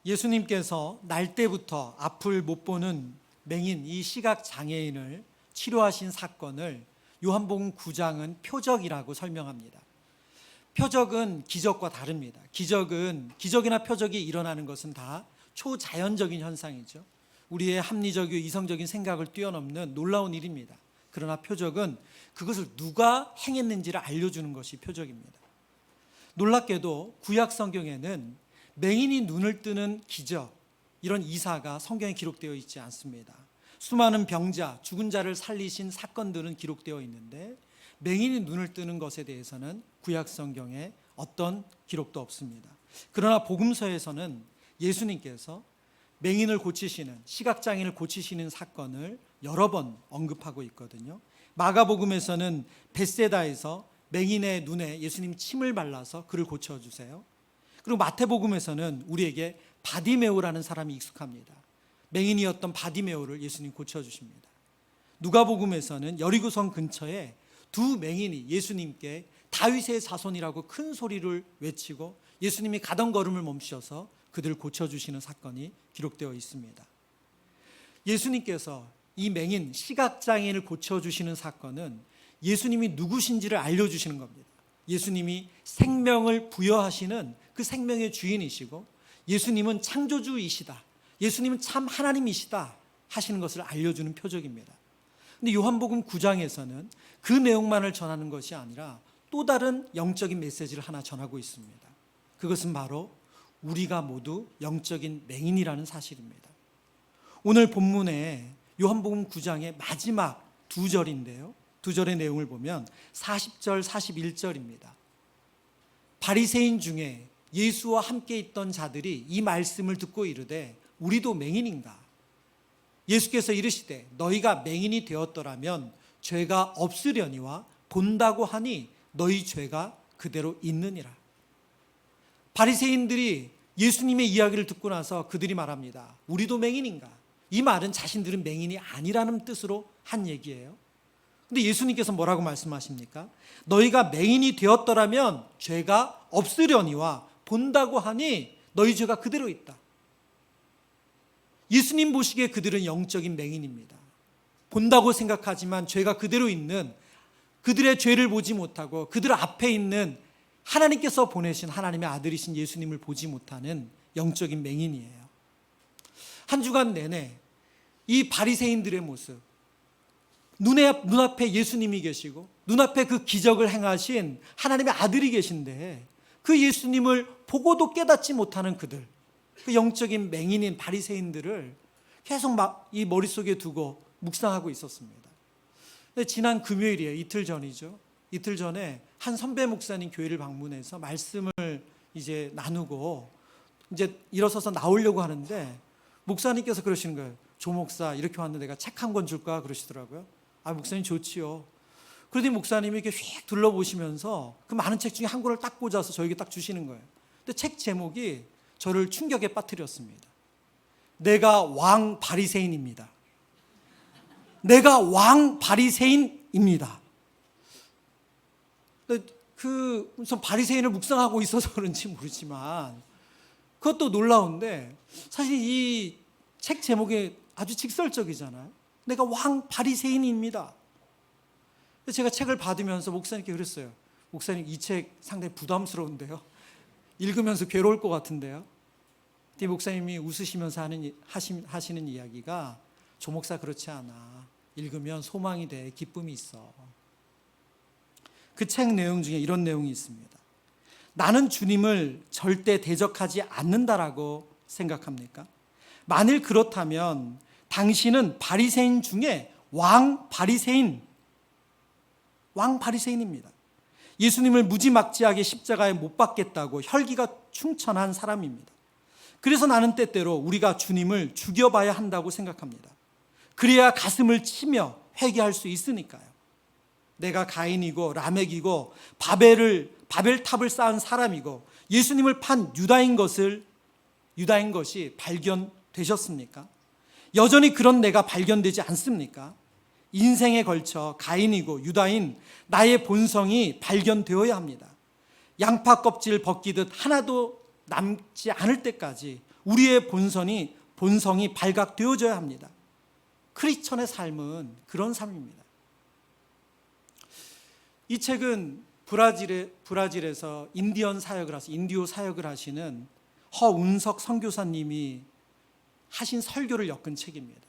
예수님께서 날 때부터 앞을 못 보는 맹인, 이 시각 장애인을 치료하신 사건을 요한복음 9장은 표적이라고 설명합니다. 표적은 기적과 다릅니다. 기적이나 표적이 일어나는 것은 다 초자연적인 현상이죠. 우리의 합리적이고 이성적인 생각을 뛰어넘는 놀라운 일입니다. 그러나 표적은 그것을 누가 행했는지를 알려주는 것이 표적입니다. 놀랍게도 구약 성경에는 맹인이 눈을 뜨는 기적, 이런 이사가 성경에 기록되어 있지 않습니다. 수많은 병자, 죽은 자를 살리신 사건들은 기록되어 있는데 맹인이 눈을 뜨는 것에 대해서는 구약 성경에 어떤 기록도 없습니다. 그러나 복음서에서는 예수님께서 맹인을 고치시는, 시각장애인을 고치시는 사건을 여러 번 언급하고 있거든요. 마가복음에서는 벳세다에서 맹인의 눈에 예수님 침을 발라서 그를 고쳐주세요. 그리고 마태복음에서는 우리에게 바디메오라는 사람이 익숙합니다. 맹인이었던 바디메오를 예수님 고쳐주십니다. 누가복음에서는 여리고성 근처에 두 맹인이 예수님께 다윗의 자손이라고 큰 소리를 외치고 예수님이 가던 걸음을 멈추셔서 그들을 고쳐주시는 사건이 기록되어 있습니다. 예수님께서 이 맹인, 시각장애인을 고쳐주시는 사건은 예수님이 누구신지를 알려주시는 겁니다. 예수님이 생명을 부여하시는 그 생명의 주인이시고 예수님은 창조주이시다, 예수님은 참 하나님이시다 하시는 것을 알려주는 표적입니다. 근데 요한복음 9장에서는 그 내용만을 전하는 것이 아니라 또 다른 영적인 메시지를 하나 전하고 있습니다. 그것은 바로 우리가 모두 영적인 맹인이라는 사실입니다. 오늘 본문에 요한복음 9장의 마지막 두 절인데요, 두 절의 내용을 보면 40절, 41절입니다. 바리새인 중에 예수와 함께 있던 자들이 이 말씀을 듣고 이르되 우리도 맹인인가? 예수께서 이르시되 너희가 맹인이 되었더라면 죄가 없으려니와 본다고 하니 너희 죄가 그대로 있느니라. 바리새인들이 예수님의 이야기를 듣고 나서 그들이 말합니다. 우리도 맹인인가? 이 말은 자신들은 맹인이 아니라는 뜻으로 한 얘기예요. 근데 예수님께서 뭐라고 말씀하십니까? 너희가 맹인이 되었더라면 죄가 없으려니와 본다고 하니 너희 죄가 그대로 있다. 예수님 보시기에 그들은 영적인 맹인입니다. 본다고 생각하지만 죄가 그대로 있는, 그들의 죄를 보지 못하고 그들 앞에 있는 하나님께서 보내신 하나님의 아들이신 예수님을 보지 못하는 영적인 맹인이에요. 한 주간 내내 이 바리새인들의 모습, 눈앞에 예수님이 계시고 눈앞에 그 기적을 행하신 하나님의 아들이 계신데 그 예수님을 보고도 깨닫지 못하는 그들, 그 영적인 맹인인 바리새인들을 계속 막 이 머릿속에 두고 묵상하고 있었습니다. 근데 지난 금요일이에요. 이틀 전이죠. 이틀 전에 한 선배 목사님 교회를 방문해서 말씀을 이제 나누고 이제 일어서서 나오려고 하는데 목사님께서 그러시는 거예요. 조 목사, 이렇게 왔는데 내가 책 한 권 줄까? 그러시더라고요. 아, 목사님 좋지요. 그러더니 목사님이 이렇게 휙 둘러보시면서 그 많은 책 중에 한 권을 딱 꽂아서 저에게 딱 주시는 거예요. 근데 책 제목이 저를 충격에 빠뜨렸습니다. 내가 왕 바리새인입니다. 내가 왕 바리새인입니다. 우선 바리새인을 묵상하고 있어서 그런지 모르지만 그것도 놀라운데 사실 이 책 제목이 아주 직설적이잖아요. 내가 왕 바리새인입니다. 제가 책을 받으면서 목사님께 그랬어요. 목사님, 이 책 상당히 부담스러운데요. 읽으면서 괴로울 것 같은데요. 근데 목사님이 웃으시면서 하시는 이야기가 조 목사 그렇지 않아. 읽으면 소망이 돼, 기쁨이 있어. 그 책 내용 중에 이런 내용이 있습니다. 나는 주님을 절대 대적하지 않는다라고 생각합니까? 만일 그렇다면 당신은 바리새인 중에 왕 바리새인입니다. 예수님을 무지막지하게 십자가에 못 박겠다고 혈기가 충천한 사람입니다. 그래서 나는 때때로 우리가 주님을 죽여봐야 한다고 생각합니다. 그래야 가슴을 치며 회개할 수 있으니까요. 내가 가인이고 라멕이고 바벨탑을 쌓은 사람이고 예수님을 판 유다인 것이 발견되셨습니까? 여전히 그런 내가 발견되지 않습니까? 인생에 걸쳐 가인이고 유다인 나의 본성이 발견되어야 합니다. 양파 껍질 벗기듯 하나도 남지 않을 때까지 우리의 본성이 발각되어져야 합니다. 크리스천의 삶은 그런 삶입니다. 이 책은 브라질에서 인디오 사역을 하시는 허운석 선교사님이 하신 설교를 엮은 책입니다.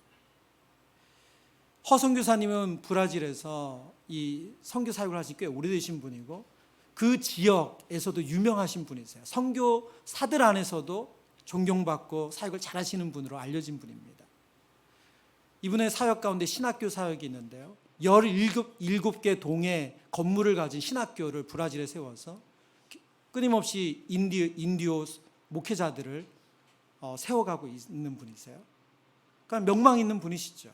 허 선교사님은 브라질에서 이 선교 사역을 하신 꽤 오래되신 분이고 그 지역에서도 유명하신 분이세요. 선교사들 안에서도 존경받고 사역을 잘하시는 분으로 알려진 분입니다. 이분의 사역 가운데 신학교 사역이 있는데요. 17개 동의 건물을 가진 신학교를 브라질에 세워서 끊임없이 인디오 목회자들을 세워가고 있는 분이세요. 그러니까 명망 있는 분이시죠.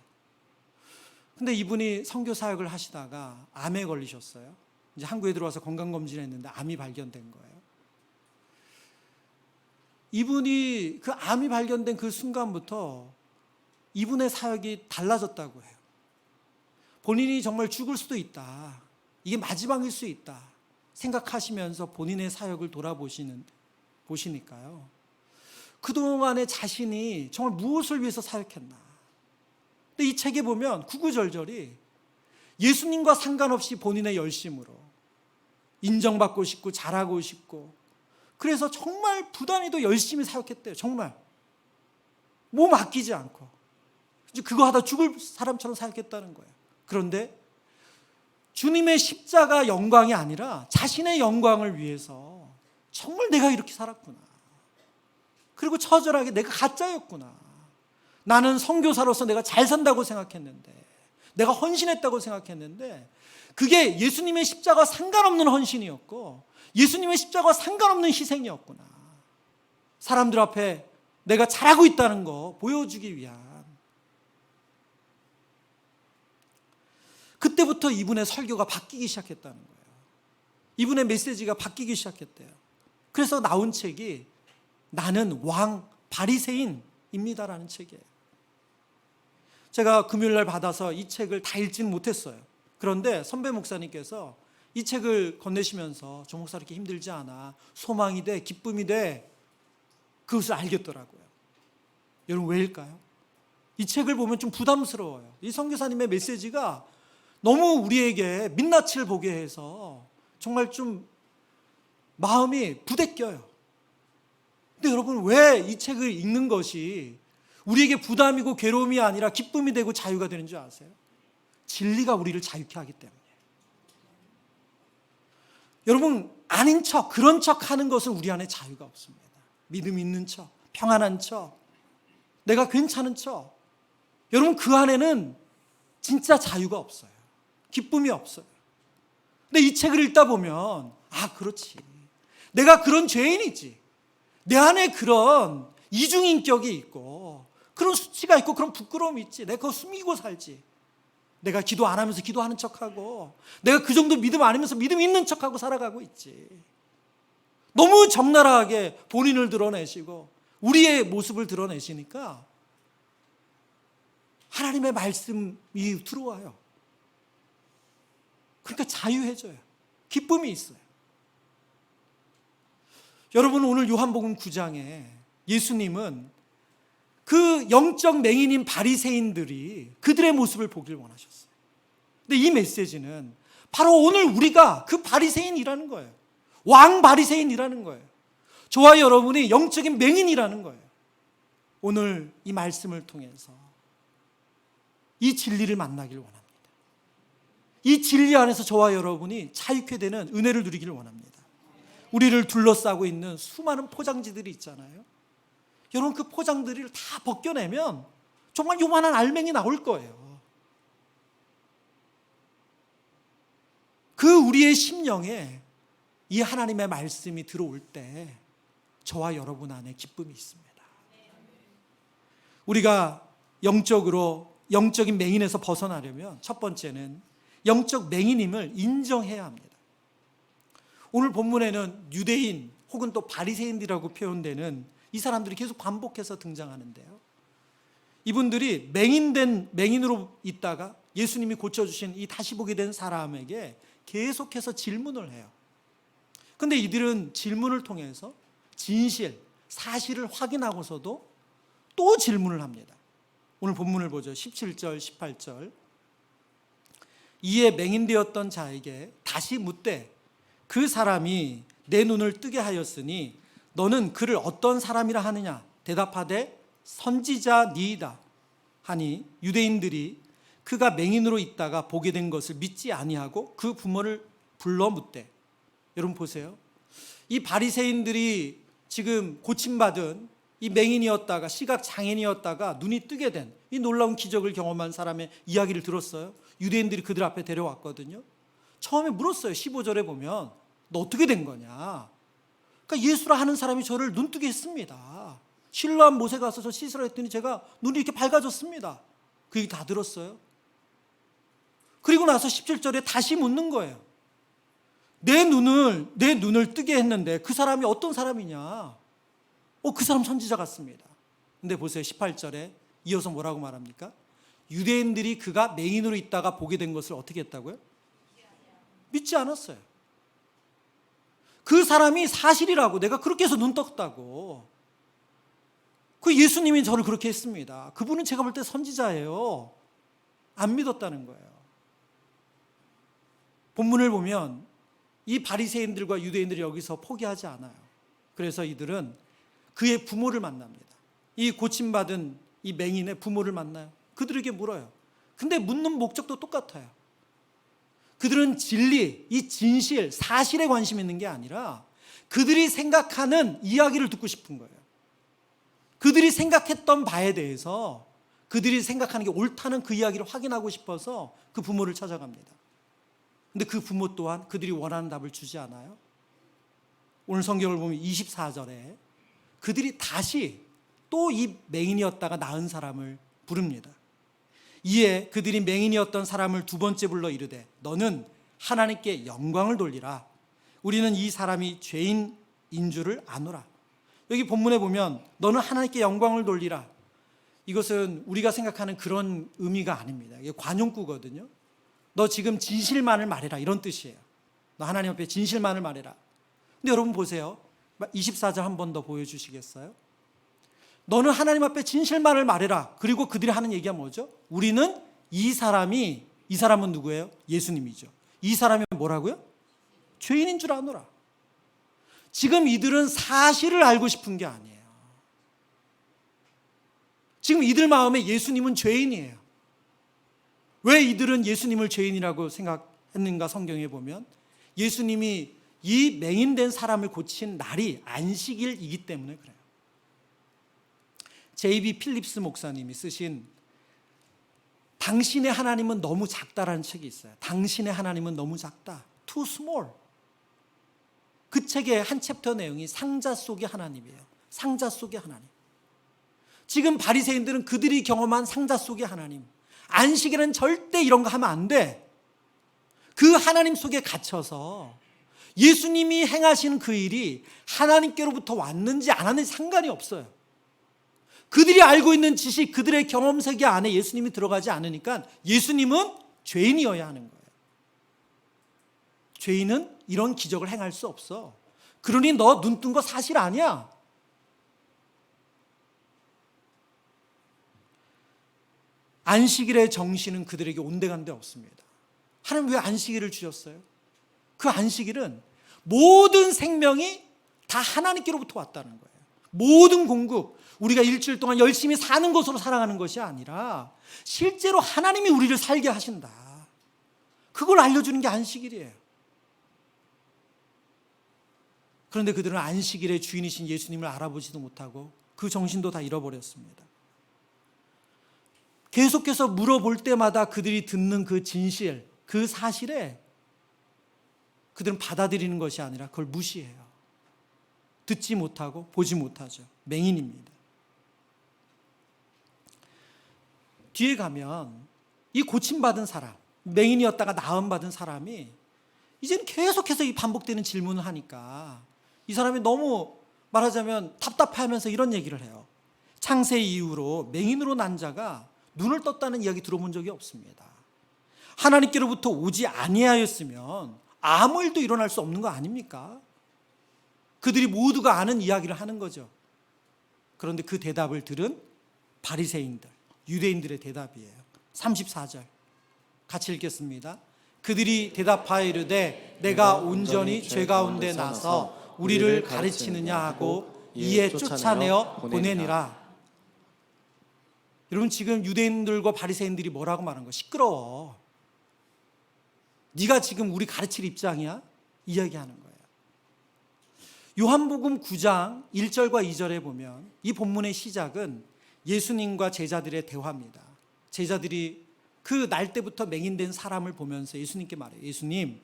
근데 이분이 선교 사역을 하시다가 암에 걸리셨어요. 이제 한국에 들어와서 건강검진을 했는데 암이 발견된 거예요. 이분이 그 암이 발견된 그 순간부터 이분의 사역이 달라졌다고 해요. 본인이 정말 죽을 수도 있다. 이게 마지막일 수 있다. 생각하시면서 본인의 사역을 보시니까요. 그동안의 자신이 정말 무엇을 위해서 사역했나. 근데 이 책에 보면 구구절절이 예수님과 상관없이 본인의 열심으로 인정받고 싶고 잘하고 싶고 그래서 정말 부단히도 열심히 사역했대요. 정말 몸 아끼지 않고 이제 그거 하다 죽을 사람처럼 사역했다는 거예요. 그런데 주님의 십자가 영광이 아니라 자신의 영광을 위해서 정말 내가 이렇게 살았구나. 그리고 처절하게 내가 가짜였구나. 나는 선교사로서 내가 잘 산다고 생각했는데 내가 헌신했다고 생각했는데 그게 예수님의 십자가와 상관없는 헌신이었고 예수님의 십자가와 상관없는 희생이었구나. 사람들 앞에 내가 잘하고 있다는 거 보여주기 위한. 그때부터 이분의 설교가 바뀌기 시작했다는 거예요. 이분의 메시지가 바뀌기 시작했대요. 그래서 나온 책이 나는 왕 바리새인입니다라는 책이에요. 제가 금요일날 받아서 이 책을 다 읽지는 못했어요. 그런데 선배 목사님께서 이 책을 건네시면서 조 목사 이렇게 힘들지 않아. 소망이 돼, 기쁨이 돼. 그것을 알겠더라고요. 여러분 왜일까요? 이 책을 보면 좀 부담스러워요. 이 선교사님의 메시지가 너무 우리에게 민낯을 보게 해서 정말 좀 마음이 부대껴요. 근데 여러분 왜 이 책을 읽는 것이 우리에게 부담이고 괴로움이 아니라 기쁨이 되고 자유가 되는 줄 아세요? 진리가 우리를 자유케 하기 때문에. 여러분 아닌 척, 그런 척 하는 것은 우리 안에 자유가 없습니다. 믿음 있는 척, 평안한 척, 내가 괜찮은 척. 여러분 그 안에는 진짜 자유가 없어요. 기쁨이 없어요. 근데 이 책을 읽다 보면 아 그렇지. 내가 그런 죄인이지. 내 안에 그런 이중인격이 있고 그런 수치가 있고 그런 부끄러움이 있지. 내가 그거 숨기고 살지. 내가 기도 안 하면서 기도하는 척하고 내가 그 정도 믿음 아니면서 믿음 있는 척하고 살아가고 있지. 너무 적나라하게 본인을 드러내시고 우리의 모습을 드러내시니까 하나님의 말씀이 들어와요. 그러니까 자유해져요. 기쁨이 있어요. 여러분 오늘 요한복음 9장에 예수님은 그 영적 맹인인 바리새인들이 그들의 모습을 보길 원하셨어요. 근데 이 메시지는 바로 오늘 우리가 그 바리새인이라는 거예요. 왕 바리새인이라는 거예요. 저와 여러분이 영적인 맹인이라는 거예요. 오늘 이 말씀을 통해서 이 진리를 만나길 원합니다. 이 진리 안에서 저와 여러분이 자유케 되는 은혜를 누리기를 원합니다. 우리를 둘러싸고 있는 수많은 포장지들이 있잖아요. 여러분 그 포장들을 다 벗겨내면 정말 요만한 알맹이 나올 거예요. 그 우리의 심령에 이 하나님의 말씀이 들어올 때 저와 여러분 안에 기쁨이 있습니다. 우리가 영적인 맹인에서 벗어나려면 첫 번째는 영적 맹인임을 인정해야 합니다. 오늘 본문에는 유대인 혹은 또 바리새인이라고 표현되는 이 사람들이 계속 반복해서 등장하는데요. 이분들이 맹인으로 있다가 예수님이 고쳐주신 이 다시 보게 된 사람에게 계속해서 질문을 해요. 그런데 이들은 질문을 통해서 진실, 사실을 확인하고서도 또 질문을 합니다. 오늘 본문을 보죠. 17절, 18절. 이에 맹인되었던 자에게 다시 묻되 그 사람이 내 눈을 뜨게 하였으니 너는 그를 어떤 사람이라 하느냐? 대답하되 선지자니이다 하니 유대인들이 그가 맹인으로 있다가 보게 된 것을 믿지 아니하고 그 부모를 불러 묻되. 여러분 보세요. 이 바리새인들이 지금 고침받은 이 맹인이었다가 시각 장애인이었다가 눈이 뜨게 된 이 놀라운 기적을 경험한 사람의 이야기를 들었어요. 유대인들이 그들 앞에 데려왔거든요. 처음에 물었어요. 15절에 보면 너 어떻게 된 거냐? 그러니까 예수라 하는 사람이 저를 눈뜨게 했습니다. 실로암 못에 가서 저 씻으라 했더니 제가 눈이 이렇게 밝아졌습니다. 그 얘기 다 들었어요. 그리고 나서 17절에 다시 묻는 거예요. 내 눈을 뜨게 했는데 그 사람이 어떤 사람이냐? 그 사람 선지자 같습니다. 근데 보세요. 18절에 이어서 뭐라고 말합니까? 유대인들이 그가 맹인으로 있다가 보게 된 것을 어떻게 했다고요? 믿지 않았어요. 그 사람이 사실이라고, 내가 그렇게 해서 눈 떴다고. 그 예수님이 저를 그렇게 했습니다. 그분은 제가 볼 때 선지자예요. 안 믿었다는 거예요. 본문을 보면 이 바리새인들과 유대인들이 여기서 포기하지 않아요. 그래서 이들은 그의 부모를 만납니다. 이 고침받은 이 맹인의 부모를 만나요. 그들에게 물어요. 근데 묻는 목적도 똑같아요. 그들은 진리, 이 진실, 사실에 관심 있는 게 아니라 그들이 생각하는 이야기를 듣고 싶은 거예요. 그들이 생각했던 바에 대해서 그들이 생각하는 게 옳다는 그 이야기를 확인하고 싶어서 그 부모를 찾아갑니다. 근데 그 부모 또한 그들이 원하는 답을 주지 않아요. 오늘 성경을 보면 24절에 그들이 다시 또 이 맹인이었다가 나은 사람을 부릅니다. 이에 그들이 맹인이었던 사람을 두 번째 불러 이르되 너는 하나님께 영광을 돌리라. 우리는 이 사람이 죄인인 줄을 아노라. 여기 본문에 보면 너는 하나님께 영광을 돌리라. 이것은 우리가 생각하는 그런 의미가 아닙니다. 이게 관용구거든요. 너 지금 진실만을 말해라 이런 뜻이에요. 너 하나님 앞에 진실만을 말해라. 근데 여러분 보세요. 24절 한 번 더 보여주시겠어요? 너는 하나님 앞에 진실만을 말해라. 그리고 그들이 하는 얘기가 뭐죠? 우리는 이 사람은 누구예요? 예수님이죠. 이 사람이 뭐라고요? 죄인인 줄 아노라. 지금 이들은 사실을 알고 싶은 게 아니에요. 지금 이들 마음에 예수님은 죄인이에요. 왜 이들은 예수님을 죄인이라고 생각했는가? 성경에 보면 예수님이 이 맹인된 사람을 고친 날이 안식일이기 때문에 그래요. J.B. 필립스 목사님이 쓰신 당신의 하나님은 너무 작다라는 책이 있어요. 당신의 하나님은 너무 작다. Too small. 그 책의 한 챕터 내용이 상자 속의 하나님이에요. 상자 속의 하나님. 지금 바리새인들은 그들이 경험한 상자 속의 하나님, 안식일은 절대 이런 거 하면 안 돼. 그 하나님 속에 갇혀서 예수님이 행하시는 그 일이 하나님께로부터 왔는지 안 왔는지 상관이 없어요. 그들이 알고 있는 지식, 그들의 경험 세계 안에 예수님이 들어가지 않으니까 예수님은 죄인이어야 하는 거예요. 죄인은 이런 기적을 행할 수 없어. 그러니 너 눈 뜬 거 사실 아니야. 안식일의 정신은 그들에게 온데간데 없습니다. 하나님 왜 안식일을 주셨어요? 그 안식일은 모든 생명이 다 하나님께로부터 왔다는 거예요. 모든 공급, 우리가 일주일 동안 열심히 사는 것으로 살아가는 것이 아니라 실제로 하나님이 우리를 살게 하신다. 그걸 알려주는 게 안식일이에요. 그런데 그들은 안식일의 주인이신 예수님을 알아보지도 못하고 그 정신도 다 잃어버렸습니다. 계속해서 물어볼 때마다 그들이 듣는 그 진실, 그 사실에 그들은 받아들이는 것이 아니라 그걸 무시해요. 듣지 못하고 보지 못하죠. 맹인입니다. 뒤에 가면 이 고침받은 사람, 맹인이었다가 나음받은 사람이 이제는 계속해서 이 반복되는 질문을 하니까 이 사람이 너무 말하자면 답답해하면서 이런 얘기를 해요. 창세 이후로 맹인으로 난 자가 눈을 떴다는 이야기 들어본 적이 없습니다. 하나님께로부터 오지 아니하였으면 아무 일도 일어날 수 없는 거 아닙니까? 그들이 모두가 아는 이야기를 하는 거죠. 그런데 그 대답을 들은 바리새인들, 유대인들의 대답이에요. 34절 같이 읽겠습니다. 그들이 대답하여 이르되 내가 온전히 죄 가운데 나서 우리를 가르치느냐 하고 이에 쫓아내어 보내니라. 여러분, 지금 유대인들과 바리새인들이 뭐라고 말한 거야? 시끄러워. 네가 지금 우리 가르칠 입장이야? 이야기하는 거예요. 요한복음 9장 1절과 2절에 보면 이 본문의 시작은 예수님과 제자들의 대화입니다. 제자들이 그 날 때부터 맹인된 사람을 보면서 예수님께 말해요. 예수님,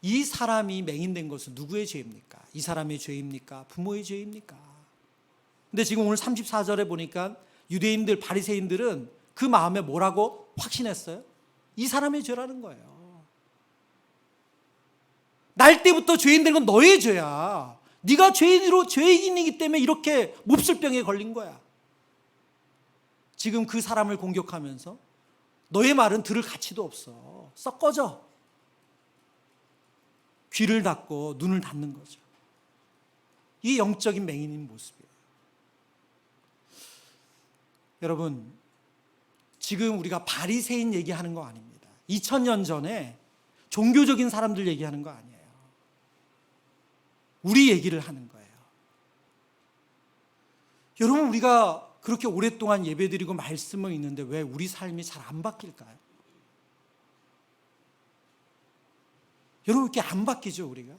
이 사람이 맹인된 것은 누구의 죄입니까? 이 사람의 죄입니까? 부모의 죄입니까? 근데 지금 오늘 34절에 보니까 유대인들, 바리새인들은 그 마음에 뭐라고 확신했어요? 이 사람의 죄라는 거예요. 날 때부터 죄인 된 건 너의 죄야. 네가 죄인이기 때문에 이렇게 몹쓸병에 걸린 거야. 지금 그 사람을 공격하면서 너의 말은 들을 가치도 없어. 썩 꺼져. 귀를 닫고 눈을 닫는 거죠. 이게 영적인 맹인인 모습이에요. 여러분, 지금 우리가 바리새인 얘기하는 거 아닙니다. 2000년 전에 종교적인 사람들 얘기하는 거 아니에요. 우리 얘기를 하는 거예요. 여러분, 우리가 그렇게 오랫동안 예배드리고 말씀을 읽는데 왜 우리 삶이 잘 안 바뀔까요? 여러분, 이렇게 안 바뀌죠, 우리가?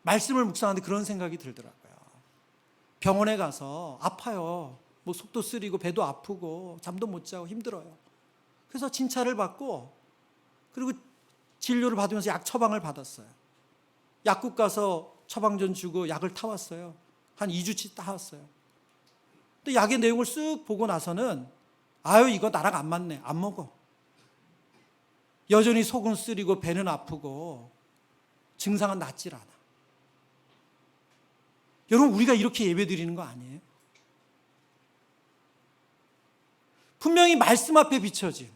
말씀을 묵상하는데 그런 생각이 들더라고요. 병원에 가서 아파요. 뭐 속도 쓰리고 배도 아프고 잠도 못 자고 힘들어요. 그래서 진찰을 받고 그리고 진료를 받으면서 약 처방을 받았어요. 약국 가서 처방전 주고 약을 타왔어요. 한 2주치 따왔어요. 근데 약의 내용을 쓱 보고 나서는 아유, 이거 나랑 안 맞네. 안 먹어. 여전히 속은 쓰리고 배는 아프고 증상은 낫질 않아. 여러분, 우리가 이렇게 예배드리는 거 아니에요? 분명히 말씀 앞에 비춰진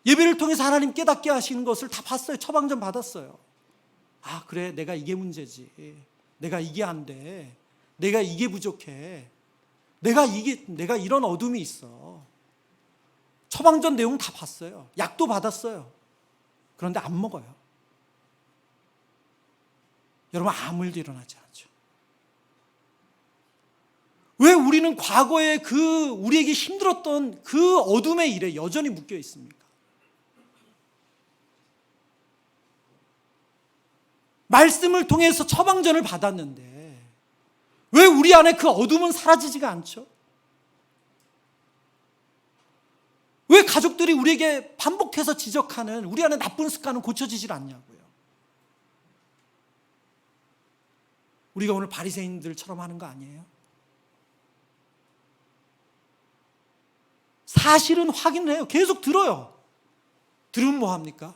예배를 통해서 하나님 깨닫게 하시는 것을 다 봤어요. 처방전 받았어요. 아, 그래, 내가 이게 문제지. 내가 이게 안 돼. 내가 이게 부족해. 내가 이런 어둠이 있어. 처방전 내용 다 봤어요. 약도 받았어요. 그런데 안 먹어요. 여러분, 아무 일도 일어나지 않죠. 왜 우리는 과거에 우리에게 힘들었던 그 어둠의 일에 여전히 묶여 있습니까? 말씀을 통해서 처방전을 받았는데 왜 우리 안에 그 어둠은 사라지지가 않죠? 왜 가족들이 우리에게 반복해서 지적하는 우리 안에 나쁜 습관은 고쳐지질 않냐고요? 우리가 오늘 바리새인들처럼 하는 거 아니에요? 사실은 확인을 해요. 계속 들어요. 들으면 뭐합니까?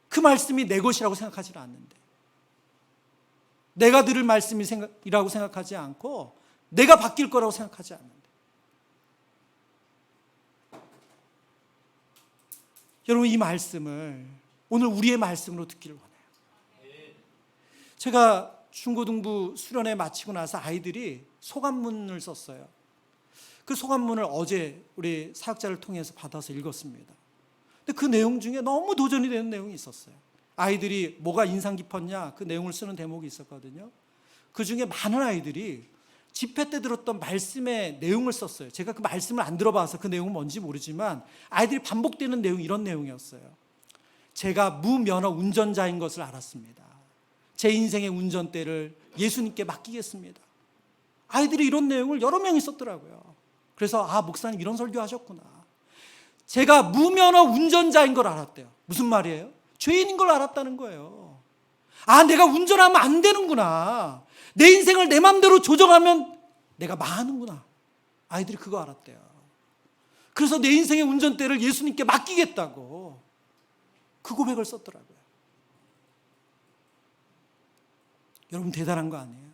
그 말씀이 내 것이라고 생각하지 않는데, 내가 들을 말씀이라고 생각하지 않고 내가 바뀔 거라고 생각하지 않는데, 여러분, 이 말씀을 오늘 우리의 말씀으로 듣기를 원해요. 제가 중고등부 수련회 마치고 나서 아이들이 소감문을 썼어요. 그 소감문을 어제 우리 사역자를 통해서 받아서 읽었습니다. 근데 그 내용 중에 너무 도전이 되는 내용이 있었어요. 아이들이 뭐가 인상 깊었냐, 그 내용을 쓰는 대목이 있었거든요. 그 중에 많은 아이들이 집회 때 들었던 말씀의 내용을 썼어요. 제가 그 말씀을 안 들어봐서 그 내용은 뭔지 모르지만 아이들이 반복되는 내용이 이런 내용이었어요. 제가 무면허 운전자인 것을 알았습니다. 제 인생의 운전대를 예수님께 맡기겠습니다. 아이들이 이런 내용을 여러 명이 썼더라고요. 그래서 목사님 이런 설교 하셨구나. 제가 무면허 운전자인 걸 알았대요. 무슨 말이에요? 죄인인 걸 알았다는 거예요. 내가 운전하면 안 되는구나. 내 인생을 내 마음대로 조정하면 내가 망하는구나. 아이들이 그거 알았대요. 그래서 내 인생의 운전대를 예수님께 맡기겠다고 그 고백을 썼더라고요. 여러분, 대단한 거 아니에요?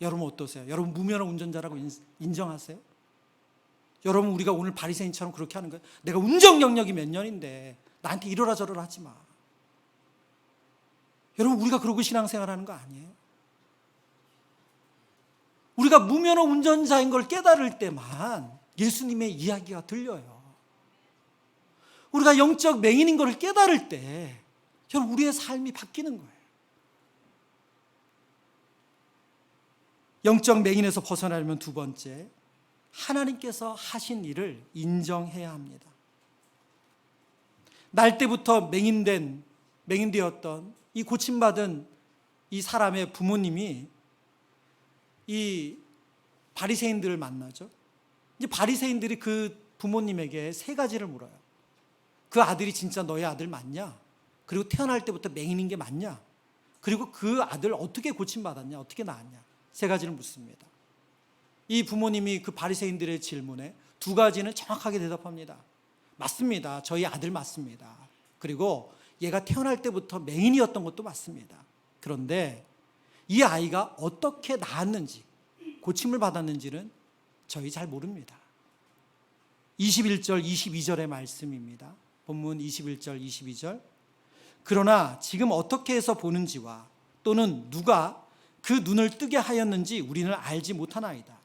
여러분 어떠세요? 여러분 무면허 운전자라고 인정하세요? 여러분, 우리가 오늘 바리새인처럼 그렇게 하는 거예요? 내가 운전 경력이 몇 년인데 나한테 이러라 저러라 하지 마. 여러분, 우리가 그러고 신앙생활하는 거 아니에요? 우리가 무면허 운전자인 걸 깨달을 때만 예수님의 이야기가 들려요. 우리가 영적 맹인인 걸 깨달을 때 여러분 우리의 삶이 바뀌는 거예요. 영적 맹인에서 벗어나려면 두 번째, 하나님께서 하신 일을 인정해야 합니다. 날 때부터 맹인되었던 이 고침받은 이 사람의 부모님이 이 바리새인들을 만나죠. 이제 바리새인들이 그 부모님에게 세 가지를 물어요. 그 아들이 진짜 너의 아들 맞냐? 그리고 태어날 때부터 맹인인 게 맞냐? 그리고 그 아들 어떻게 고침받았냐? 어떻게 낳았냐? 세 가지를 묻습니다. 이 부모님이 그 바리새인들의 질문에 두 가지는 정확하게 대답합니다. 맞습니다. 저희 아들 맞습니다. 그리고 얘가 태어날 때부터 맹인이었던 것도 맞습니다. 그런데 이 아이가 어떻게 낳았는지, 고침을 받았는지는 저희 잘 모릅니다. 21절, 22절의 말씀입니다. 본문 21절, 22절. 그러나 지금 어떻게 해서 보는지와 또는 누가 그 눈을 뜨게 하였는지 우리는 알지 못하나이다.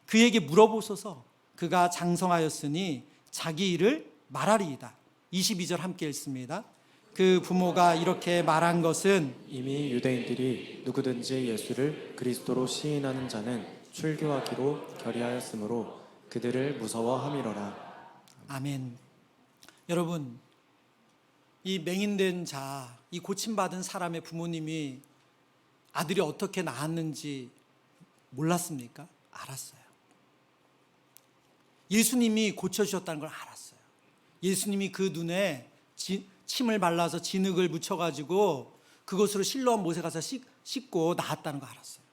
그에게 물어보소서. 그가 장성하였으니 자기 일을 말하리이다. 22절 함께 읽습니다. 그 부모가 이렇게 말한 것은 이미 유대인들이 누구든지 예수를 그리스도로 시인하는 자는 출교하기로 결의하였으므로 그들을 무서워함이로라. 아멘. 여러분, 이 맹인된 자, 이 고침받은 사람의 부모님이 아들이 어떻게 낳았는지 몰랐습니까? 알았어요. 예수님이 고쳐주셨다는 걸 알았어요. 예수님이 그 눈에 침을 발라서 진흙을 묻혀가지고 그것으로 실로암 못에 가서 씻고 나았다는 거 알았어요.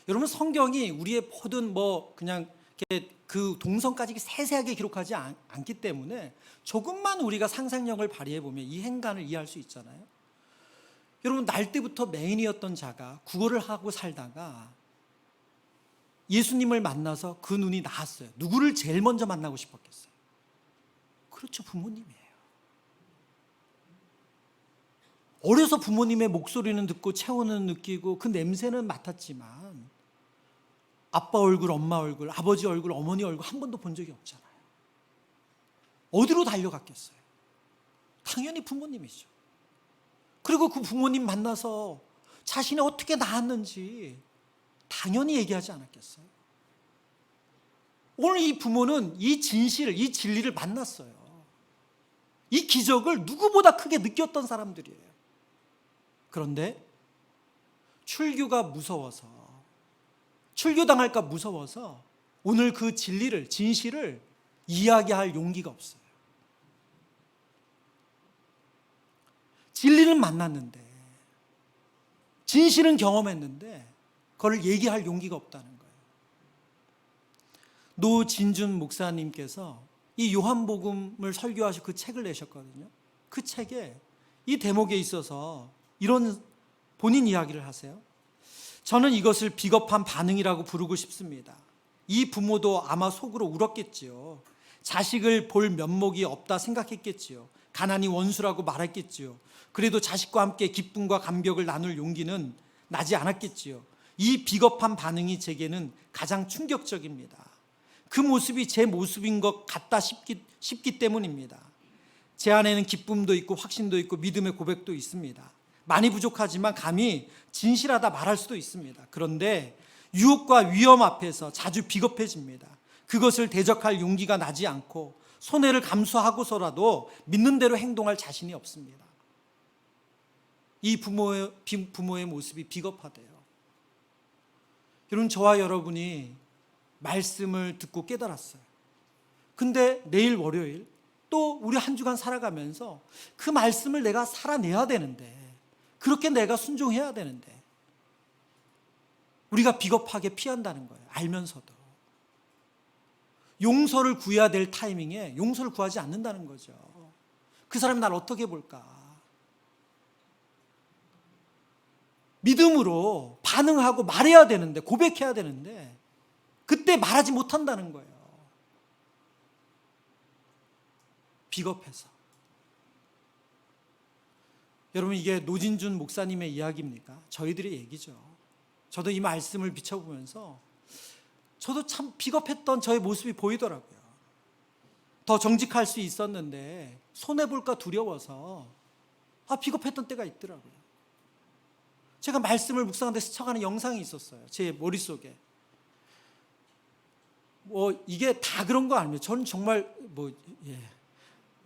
여러분, 성경이 우리의 모든 그냥 그 동성까지 세세하게 기록하지 않기 때문에 조금만 우리가 상상력을 발휘해 보면 이 행간을 이해할 수 있잖아요. 여러분, 날 때부터 맹인이었던 자가 구걸을 하고 살다가 예수님을 만나서 그 눈이 나았어요. 누구를 제일 먼저 만나고 싶었겠어요? 그렇죠, 부모님이에요. 어려서 부모님의 목소리는 듣고 체온은 느끼고 그 냄새는 맡았지만 아빠 얼굴, 엄마 얼굴, 아버지 얼굴, 어머니 얼굴 한 번도 본 적이 없잖아요. 어디로 달려갔겠어요? 당연히 부모님이죠. 그리고 그 부모님 만나서 자신이 어떻게 낳았는지 당연히 얘기하지 않았겠어요? 오늘 이 부모는 이 진실을, 이 진리를 만났어요. 이 기적을 누구보다 크게 느꼈던 사람들이에요. 그런데 출교가 무서워서, 출교당할까 무서워서 오늘 그 진리를, 진실을 이야기할 용기가 없어요. 진리는 만났는데, 진실은 경험했는데 그걸 얘기할 용기가 없다는 거예요. 노진준 목사님께서 이 요한복음을 설교하시고 그 책을 내셨거든요. 그 책에 이 대목에 있어서 이런 본인 이야기를 하세요. 저는 이것을 비겁한 반응이라고 부르고 싶습니다. 이 부모도 아마 속으로 울었겠지요. 자식을 볼 면목이 없다 생각했겠지요. 가난이 원수라고 말했겠지요. 그래도 자식과 함께 기쁨과 감격을 나눌 용기는 나지 않았겠지요. 이 비겁한 반응이 제게는 가장 충격적입니다. 그 모습이 제 모습인 것 같다 싶기 때문입니다. 제 안에는 기쁨도 있고 확신도 있고 믿음의 고백도 있습니다. 많이 부족하지만 감히 진실하다 말할 수도 있습니다. 그런데 유혹과 위험 앞에서 자주 비겁해집니다. 그것을 대적할 용기가 나지 않고 손해를 감수하고서라도 믿는 대로 행동할 자신이 없습니다. 이 부모의 모습이 비겁하대요. 여러분, 저와 여러분이 말씀을 듣고 깨달았어요. 근데 내일 월요일 또 우리 한 주간 살아가면서 그 말씀을 내가 살아내야 되는데, 그렇게 내가 순종해야 되는데 우리가 비겁하게 피한다는 거예요. 알면서도 용서를 구해야 될 타이밍에 용서를 구하지 않는다는 거죠. 그 사람이 날 어떻게 볼까? 믿음으로 반응하고 말해야 되는데, 고백해야 되는데 그때 말하지 못한다는 거예요. 비겁해서. 여러분, 이게 노진준 목사님의 이야기입니까? 저희들의 얘기죠. 저도 이 말씀을 비춰보면서 저도 참 비겁했던 저의 모습이 보이더라고요. 더 정직할 수 있었는데 손해볼까 두려워서 비겁했던 때가 있더라고요. 제가 말씀을 묵상하는데 스쳐가는 영상이 있었어요. 제 머릿속에. 이게 다 그런 거 아닙니다. 저는 정말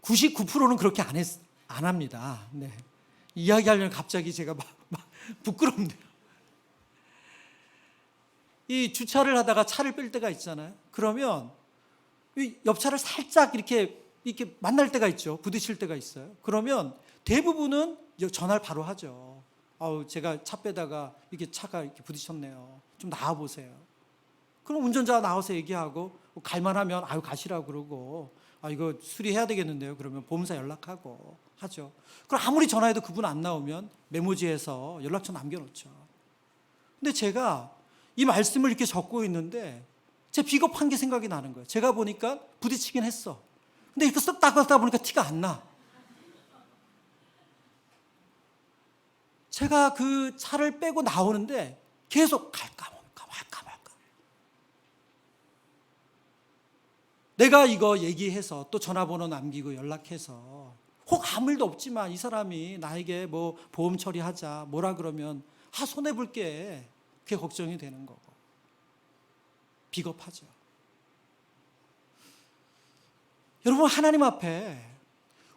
99%는 그렇게 안 합니다. 네. 이야기하려면 갑자기 제가 막 부끄럽네요. 이 주차를 하다가 차를 뺄 때가 있잖아요. 그러면 이 옆차를 살짝 이렇게 만날 때가 있죠. 부딪힐 때가 있어요. 그러면 대부분은 전화를 바로 하죠. 제가 차 빼다가 이렇게 차가 이렇게 부딪혔네요. 좀 나와 보세요. 그럼 운전자가 나와서 얘기하고 갈만하면 가시라고 그러고 이거 수리해야 되겠는데요. 그러면 보험사 연락하고 하죠. 그럼 아무리 전화해도 그분 안 나오면 메모지에서 연락처 남겨놓죠. 근데 제가 이 말씀을 이렇게 적고 있는데 제 비겁한 게 생각이 나는 거예요. 제가 보니까 부딪히긴 했어. 근데 이렇게 쓱 닦다 보니까 티가 안 나. 제가 그 차를 빼고 나오는데 계속 갈까 말까. 내가 이거 얘기해서 또 전화번호 남기고 연락해서 혹 아무 일도 없지만 이 사람이 나에게 보험 처리하자 뭐라 그러면 손해볼게. 그게 걱정이 되는 거고. 비겁하죠. 여러분, 하나님 앞에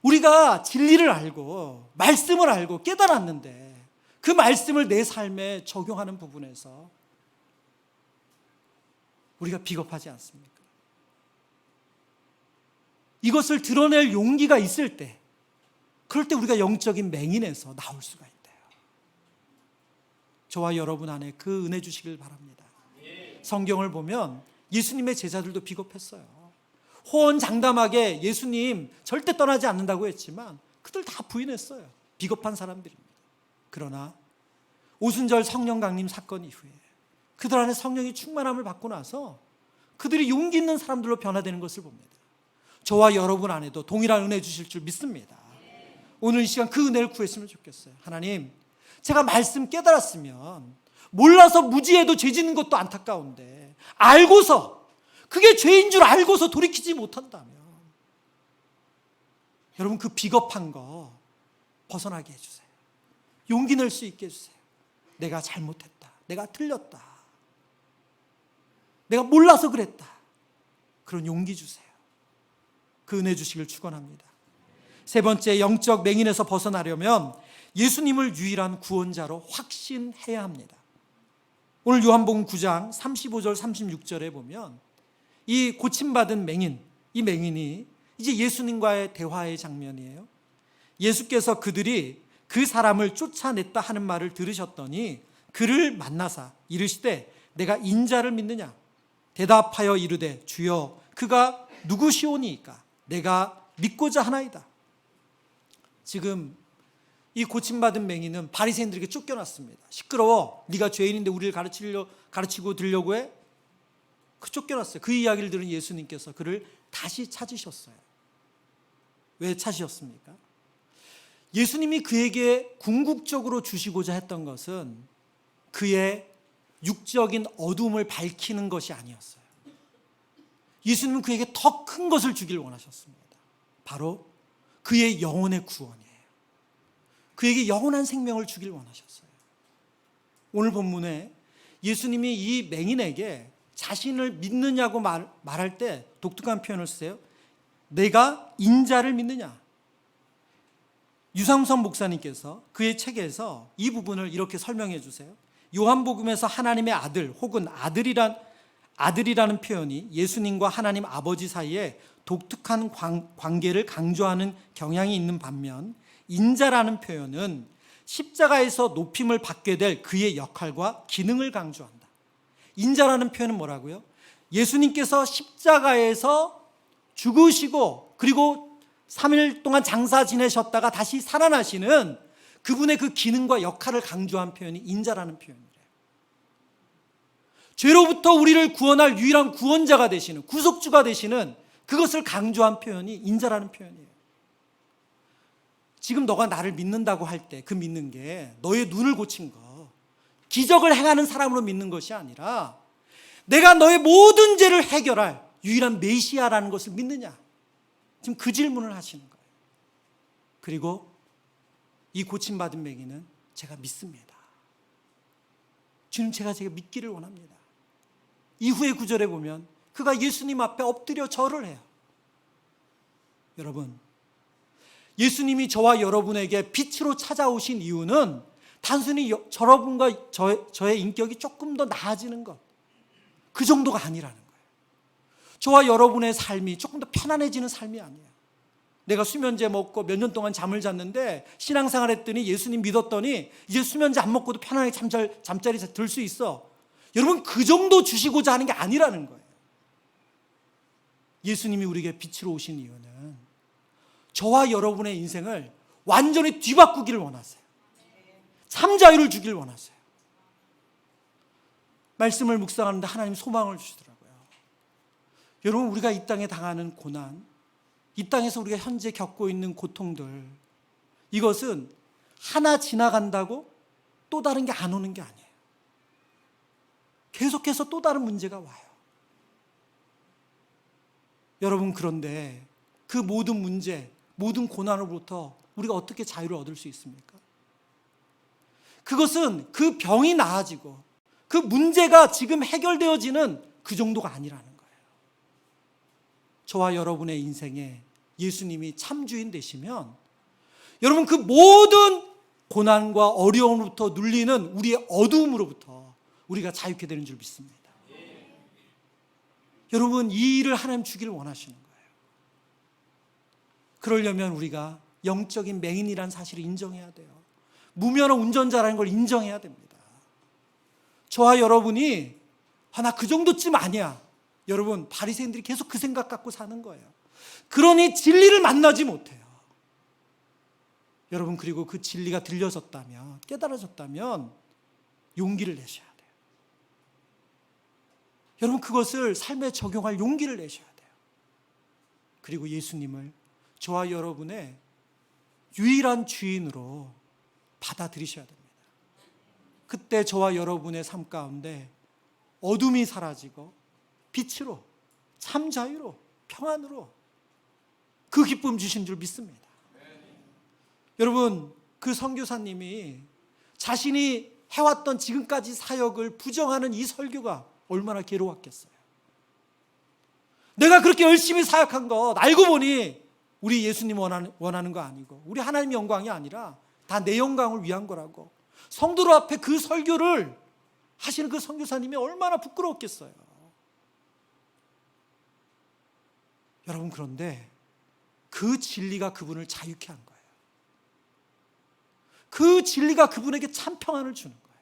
우리가 진리를 알고 말씀을 알고 깨달았는데 그 말씀을 내 삶에 적용하는 부분에서 우리가 비겁하지 않습니까? 이것을 드러낼 용기가 있을 때, 그럴 때 우리가 영적인 맹인에서 나올 수가 있대요. 저와 여러분 안에 그 은혜 주시길 바랍니다. 성경을 보면 예수님의 제자들도 비겁했어요. 호언장담하게 예수님 절대 떠나지 않는다고 했지만 그들 다 부인했어요. 비겁한 사람들입니다. 그러나 오순절 성령 강림 사건 이후에 그들 안에 성령이 충만함을 받고 나서 그들이 용기 있는 사람들로 변화되는 것을 봅니다. 저와 여러분 안에도 동일한 은혜 주실 줄 믿습니다. 오늘 이 시간 그 은혜를 구했으면 좋겠어요. 하나님, 제가 말씀 깨달았으면 몰라서 무지해도 죄 짓는 것도 안타까운데 알고서, 그게 죄인 줄 알고서 돌이키지 못한다면 여러분, 그 비겁한 거 벗어나게 해주세요. 용기 낼 수 있게 해주세요. 내가 잘못했다, 내가 틀렸다, 내가 몰라서 그랬다, 그런 용기 주세요. 그 은혜 주시길 축원합니다. 세 번째, 영적 맹인에서 벗어나려면 예수님을 유일한 구원자로 확신해야 합니다. 오늘 요한복음 9장 35절 36절에 보면 이 고침받은 맹인, 이 맹인이 이제 예수님과의 대화의 장면이에요. 예수께서 그들이 그 사람을 쫓아냈다 하는 말을 들으셨더니 그를 만나사 이르시되 내가 인자를 믿느냐? 대답하여 이르되 주여 그가 누구시오니이까? 내가 믿고자 하나이다. 지금 이 고침받은 맹인은 바리새인들에게 쫓겨났습니다. 시끄러워, 네가 죄인인데 우리를 가르치고 들려고 해? 쫓겨났어요. 그 이야기를 들은 예수님께서 그를 다시 찾으셨어요. 왜 찾으셨습니까? 예수님이 그에게 궁극적으로 주시고자 했던 것은 그의 육적인 어둠을 밝히는 것이 아니었어요. 예수님은 그에게 더 큰 것을 주길 원하셨습니다. 바로 그의 영혼의 구원이에요. 그에게 영원한 생명을 주길 원하셨어요. 오늘 본문에 예수님이 이 맹인에게 자신을 믿느냐고 말할 때 독특한 표현을 쓰세요. 내가 인자를 믿느냐? 유상선 목사님께서 그의 책에서 이 부분을 이렇게 설명해 주세요. 요한복음에서 하나님의 아들 혹은 아들이라는 표현이 예수님과 하나님 아버지 사이에 독특한 관계를 강조하는 경향이 있는 반면 인자라는 표현은 십자가에서 높임을 받게 될 그의 역할과 기능을 강조한다. 인자라는 표현은 뭐라고요? 예수님께서 십자가에서 죽으시고 그리고 3일 동안 장사 지내셨다가 다시 살아나시는 그분의 그 기능과 역할을 강조한 표현이 인자라는 표현이에요. 죄로부터 우리를 구원할 유일한 구원자가 되시는, 구속주가 되시는 그것을 강조한 표현이 인자라는 표현이에요. 지금 너가 나를 믿는다고 할 때 그 믿는 게 너의 눈을 고친 거, 기적을 행하는 사람으로 믿는 것이 아니라 내가 너의 모든 죄를 해결할 유일한 메시아라는 것을 믿느냐? 지금 그 질문을 하시는 거예요. 그리고 이 고침받은 맹인은 제가 믿습니다. 주님, 제가 믿기를 원합니다. 이후의 구절에 보면 그가 예수님 앞에 엎드려 절을 해요. 여러분, 예수님이 저와 여러분에게 빛으로 찾아오신 이유는 단순히 여러분과 저의 인격이 조금 더 나아지는 것, 그 정도가 아니라는 거예요. 저와 여러분의 삶이 조금 더 편안해지는 삶이 아니에요. 내가 수면제 먹고 몇 년 동안 잠을 잤는데 신앙생활 했더니 예수님 믿었더니 이제 수면제 안 먹고도 편안하게 잠자리 들 수 있어. 여러분, 그 정도 주시고자 하는 게 아니라는 거예요. 예수님이 우리에게 빛으로 오신 이유는 저와 여러분의 인생을 완전히 뒤바꾸기를 원하세요. 참 자유를 주길 원하세요. 말씀을 묵상하는데 하나님 소망을 주시더라고요. 여러분, 우리가 이 땅에 당하는 고난, 이 땅에서 우리가 현재 겪고 있는 고통들, 이것은 하나 지나간다고 또 다른 게 안 오는 게 아니에요. 계속해서 또 다른 문제가 와요. 여러분, 그런데 그 모든 문제, 모든 고난으로부터 우리가 어떻게 자유를 얻을 수 있습니까? 그것은 그 병이 나아지고 그 문제가 지금 해결되어지는 그 정도가 아니라는 거예요. 저와 여러분의 인생에 예수님이 참주인 되시면 여러분, 그 모든 고난과 어려움으로부터 눌리는 우리의 어두움으로부터 우리가 자유케 되는 줄 믿습니다. 여러분, 이 일을 하나님 주기를 원하시는 거예요. 그러려면 우리가 영적인 맹인이라는 사실을 인정해야 돼요. 무면허 운전자라는 걸 인정해야 됩니다. 저와 여러분이 나 그 정도쯤 아니야. 여러분, 바리새인들이 계속 그 생각 갖고 사는 거예요. 그러니 진리를 만나지 못해요. 여러분, 그리고 그 진리가 들려졌다면, 깨달아졌다면 용기를 내셔야 돼요. 여러분, 그것을 삶에 적용할 용기를 내셔야 돼요. 그리고 예수님을 저와 여러분의 유일한 주인으로 받아들이셔야 됩니다. 그때 저와 여러분의 삶 가운데 어둠이 사라지고 빛으로, 참 자유로, 평안으로 그 기쁨 주신 줄 믿습니다. 여러분, 그 선교사님이 자신이 해왔던 지금까지 사역을 부정하는 이 설교가 얼마나 괴로웠겠어요. 내가 그렇게 열심히 사역한 것 알고 보니 우리 예수님 원하는 거 아니고 우리 하나님 영광이 아니라 다 내 영광을 위한 거라고 성도들 앞에 그 설교를 하시는 그 선교사님이 얼마나 부끄러웠겠어요. 여러분, 그런데 그 진리가 그분을 자유케 한 거예요. 그 진리가 그분에게 참 평안을 주는 거예요.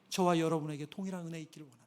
저와 여러분에게 동일한 은혜 있기를 원합니다.